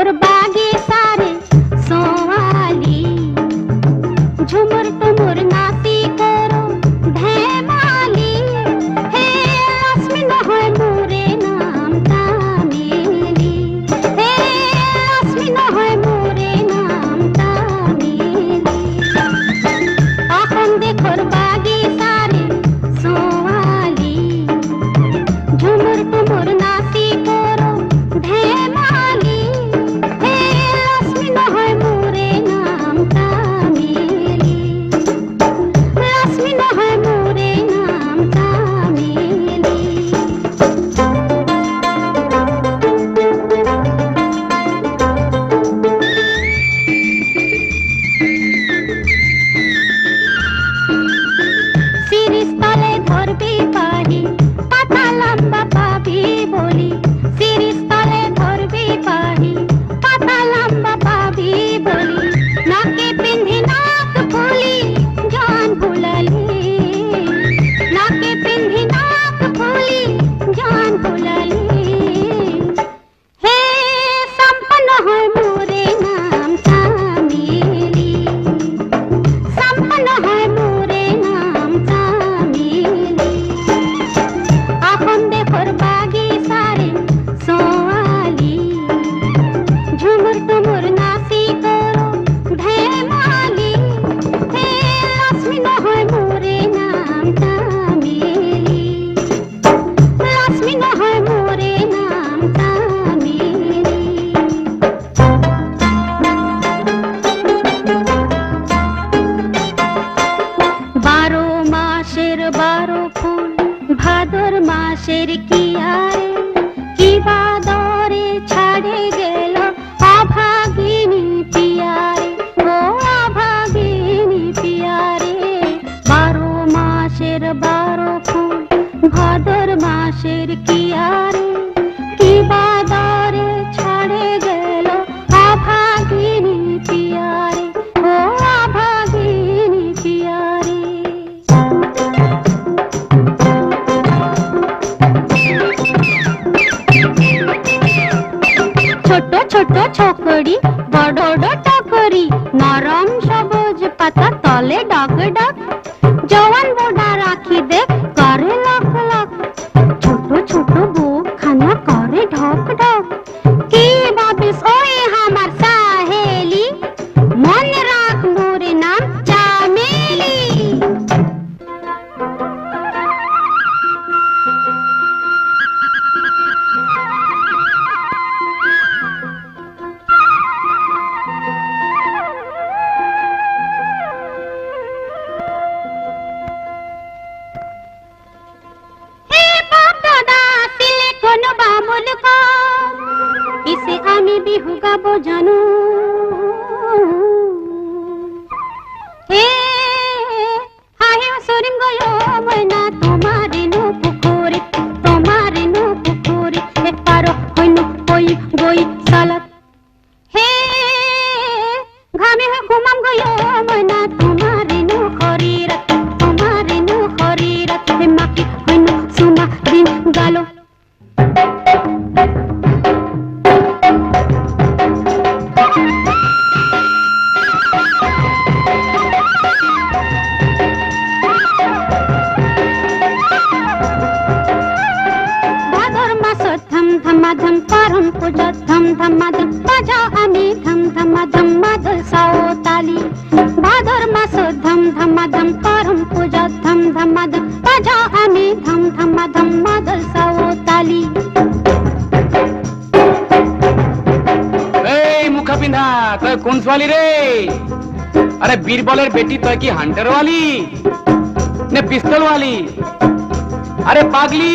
देखोर बागे सारे सोवाली झुमुर तुमुर नाती करो धैमाली हे लक्ष्मी न होय मोरे नाम तामेली हे लक्ष्मी न होय मोरे नाम तामेली अपन देखोर बागे सारे सोवाली झुमुर तुमुर नाती करो धैमाली हे लक्ष्मी न होय मोरे नाम तामेली लक्ष्मी न होय मोरे नाम तामेली सिरिस्तले धरबी पाही पाता लम्बा पाबी बोली सिरिस्तले धरबी पाही पाता लम्बा पाबी बोली नाके पिंधी नाक फूली जान भुलली नाके पिंधी नाक फूली जान भुलली हे संपन्न होय मोरे नाम तामेली संपन्न होय मोरे नाम तामेली अपन देखोर बागे सारे सोवाली झुमुर तुमुर नासी करो धैमाली हे लक्ष्मी न होय मोरे नाम तामेली लक्ष्मी न होय मोरे नाम तामेली बारो मासेर बारो फूल भादर मासेर कियारे কি বাদরে ছাড়ে গেল অভাগিনী পিয়ারে ও অভাগিনী পিয়ারে 12 মাসের 12 ফুল ভাদর মাসের কিয়ারে কি বাদরে ছাড়ে গেল অভাগিনী পিয়ারে ও অভাগিনী পিয়ারে ছোট ছোট ছকড়ি বড় বড় টকরি নরম সবুজ পাতা তলে ডগ ডগ জওয়ান বোডা রাখি দেখ করে লক লক ছোট ছোট বুক খানা করে ঢক ঢক কি ভাবিস ওই আমার সাহেলি মনে রাখ মোরে নাম চামেলি इसे आमी बिहु गाबो जानू हे हाहे सोरिम गयो मैना तुम्हारे नो पुकुरी एक पारो होइनु होई गोई सालत हे घामे हो घुमाम गयो मैना तुम्हारे नो खरीरत हे माकी होइनु सुमा दिन गालो धम परम पूजा धम धमाधम बजाओ आमी धम धमाधम मादल सावताली भादर मास धम धमाधम परम पूजा धम धमाधम बजाओ आमी धम धमाधम मादल सावताली ए मुखा पिंधा तय कौन वाली रे अरे बीरबलेर बेटी तय की हंटर वाली ने पिस्तौल वाली अरे पागली